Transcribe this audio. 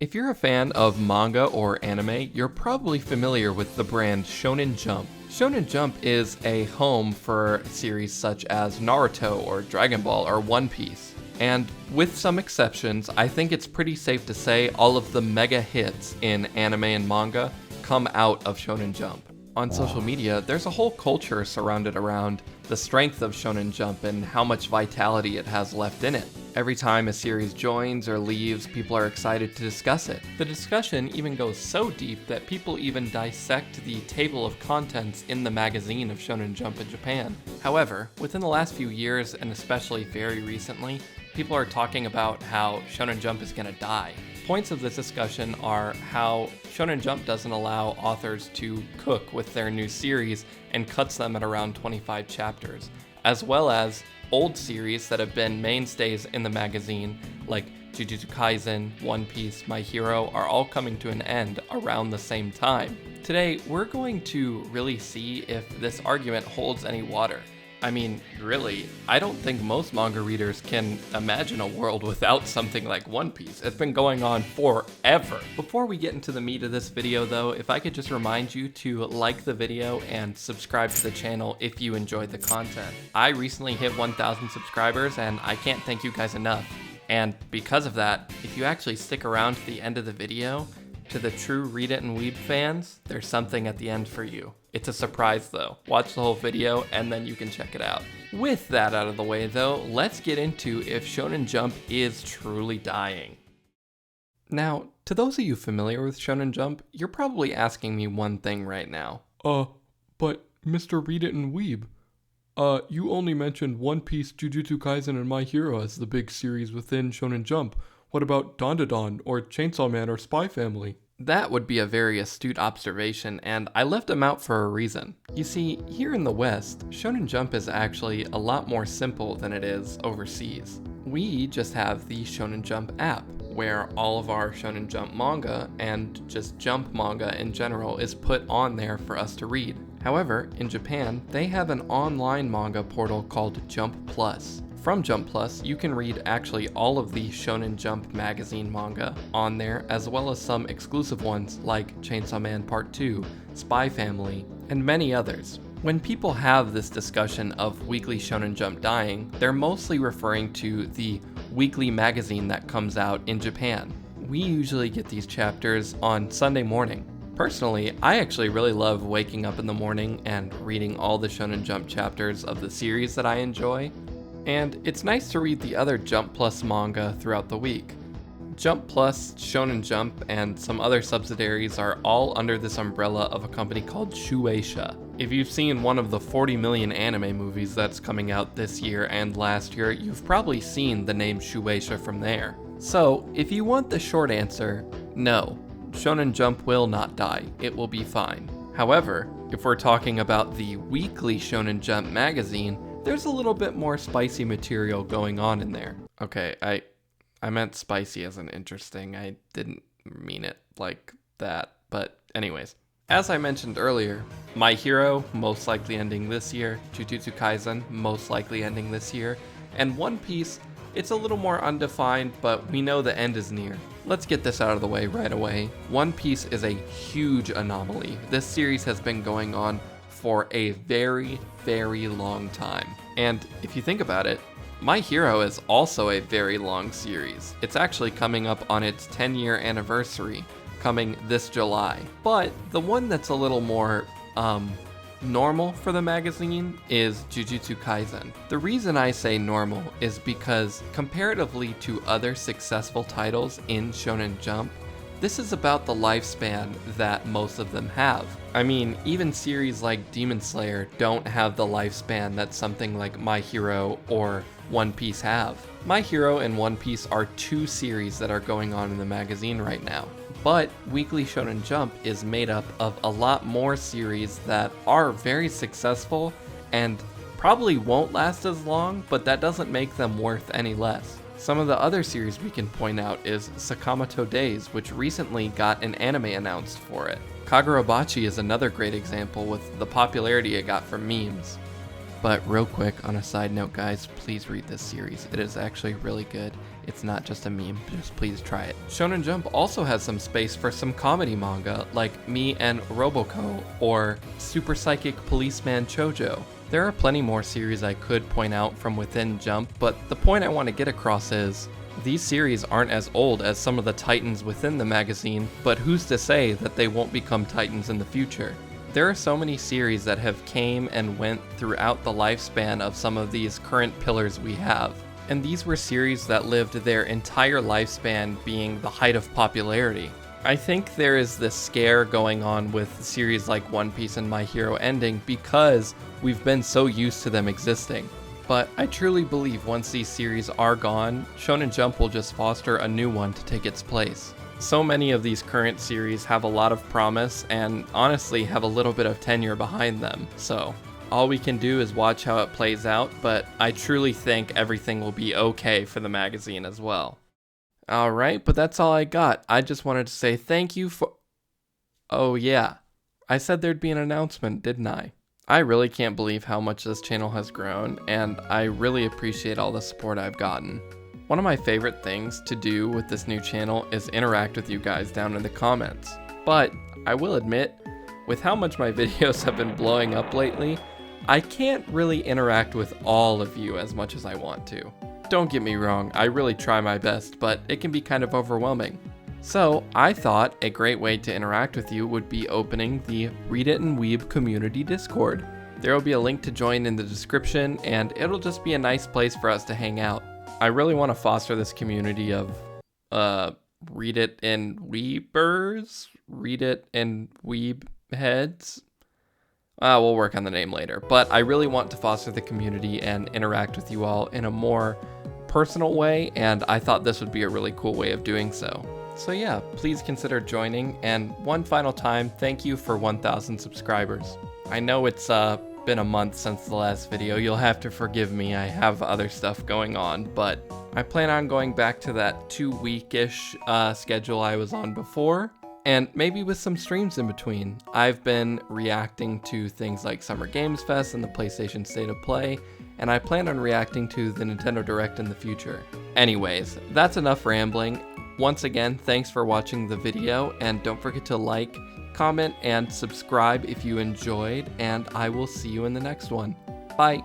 If you're a fan of manga or anime, you're probably familiar with the brand Shonen Jump. Shonen Jump is a home for series such as Naruto or Dragon Ball or One Piece. And with some exceptions, I think it's pretty safe to say all of the mega hits in anime and manga come out of Shonen Jump. On social media, there's a whole culture surrounded around the strength of Shonen Jump and how much vitality it has left in it. Every time a series joins or leaves, people are excited to discuss it. The discussion even goes so deep that people even dissect the table of contents in the magazine of Shonen Jump in Japan. However, within the last few years, and especially very recently, people are talking about how Shonen Jump is gonna die. Points of this discussion are how Shonen Jump doesn't allow authors to cook with their new series and cuts them at around 25 chapters, as well as old series that have been mainstays in the magazine, like Jujutsu Kaisen, One Piece, My Hero, are all coming to an end around the same time. Today, we're going to really see if this argument holds any water. I mean, really, I don't think most manga readers can imagine a world without something like One Piece. It's been going on forever. Before we get into the meat of this video though, if I could just remind you to like the video and subscribe to the channel if you enjoyed the content. I recently hit 1,000 subscribers and I can't thank you guys enough. And because of that, if you actually stick around to the end of the video, to the true Read It and Weeb fans, there's something at the end for you. It's a surprise though. Watch the whole video and then you can check it out. With that out of the way though, let's get into if Shonen Jump is truly dying. Now, to those of you familiar with Shonen Jump, you're probably asking me one thing right now. But Mr. Read It and Weeb, you only mentioned One Piece, Jujutsu Kaisen, and My Hero as the big series within Shonen Jump. What about Dandadan, or Chainsaw Man, or Spy Family? That would be a very astute observation, and I left them out for a reason. You see, here in the West, Shonen Jump is actually a lot more simple than it is overseas. We just have the Shonen Jump app, where all of our Shonen Jump manga, and just Jump manga in general, is put on there for us to read. However, in Japan, they have an online manga portal called Jump Plus. From Jump Plus, you can read actually all of the Shonen Jump magazine manga on there, as well as some exclusive ones like Chainsaw Man Part 2, Spy Family, and many others. When people have this discussion of weekly Shonen Jump dying, they're mostly referring to the weekly magazine that comes out in Japan. We usually get these chapters on Sunday morning. Personally, I actually really love waking up in the morning and reading all the Shonen Jump chapters of the series that I enjoy. And it's nice to read the other Jump Plus manga throughout the week. Jump Plus, Shonen Jump, and some other subsidiaries are all under this umbrella of a company called Shueisha. If you've seen one of the 40 million anime movies that's coming out this year and last year, you've probably seen the name Shueisha from there. So, if you want the short answer, no, Shonen Jump will not die. It will be fine. However, if we're talking about the weekly Shonen Jump magazine, there's a little bit more spicy material going on in there. Okay, I meant spicy as in interesting. I didn't mean it like that. But anyways, as I mentioned earlier, My Hero most likely ending this year, Jujutsu Kaisen most likely ending this year, and One Piece, it's a little more undefined, but we know the end is near. Let's get this out of the way right away. One Piece is a huge anomaly. This series has been going on for a very, very long time. And if you think about it, My Hero is also a very long series. It's actually coming up on its 10-year anniversary, coming this July. But the one that's a little more normal for the magazine is Jujutsu Kaisen. The reason I say normal is because comparatively to other successful titles in Shonen Jump, this is about the lifespan that most of them have. I mean, even series like Demon Slayer don't have the lifespan that something like My Hero or One Piece have. My Hero and One Piece are two series that are going on in the magazine right now. But Weekly Shonen Jump is made up of a lot more series that are very successful and probably won't last as long, but that doesn't make them worth any less. Some of the other series we can point out is Sakamoto Days, which recently got an anime announced for it. Kagurabachi is another great example with the popularity it got from memes. But real quick, on a side note guys, please read this series. It is actually really good. It's not just a meme, just please try it. Shonen Jump also has some space for some comedy manga, like Me and Roboco, or Super Psychic Policeman Chojo. There are plenty more series I could point out from within Jump, but the point I want to get across is, these series aren't as old as some of the titans within the magazine, but who's to say that they won't become titans in the future? There are so many series that have came and went throughout the lifespan of some of these current pillars we have. And these were series that lived their entire lifespan being the height of popularity. I think there is this scare going on with series like One Piece and My Hero ending because we've been so used to them existing. But I truly believe once these series are gone, Shonen Jump will just foster a new one to take its place. So many of these current series have a lot of promise and honestly have a little bit of tenure behind them, so all we can do is watch how it plays out, but I truly think everything will be okay for the magazine as well. Alright, but that's all I got. I just wanted to say thank you for... Oh yeah, I said there'd be an announcement, didn't I? I really can't believe how much this channel has grown, and I really appreciate all the support I've gotten. One of my favorite things to do with this new channel is interact with you guys down in the comments. But I will admit, with how much my videos have been blowing up lately, I can't really interact with all of you as much as I want to. Don't get me wrong, I really try my best, but it can be kind of overwhelming. So I thought a great way to interact with you would be opening the Read It and Weeb community Discord. There will be a link to join in the description, and it'll just be a nice place for us to hang out. I really want to foster this community of, Read It and Weebers? Read It and Weeb heads? We'll work on the name later, but I really want to foster the community and interact with you all in a more personal way, and I thought this would be a really cool way of doing so. So yeah, please consider joining, and one final time, thank you for 1,000 subscribers. I know it's been a month since the last video, you'll have to forgive me, I have other stuff going on, but I plan on going back to that 2-week-ish schedule I was on before, and maybe with some streams in between. I've been reacting to things like Summer Games Fest and the PlayStation State of Play, and I plan on reacting to the Nintendo Direct in the future. Anyways, that's enough rambling. Once again, thanks for watching the video, and don't forget to like, comment, and subscribe if you enjoyed, and I will see you in the next one. Bye!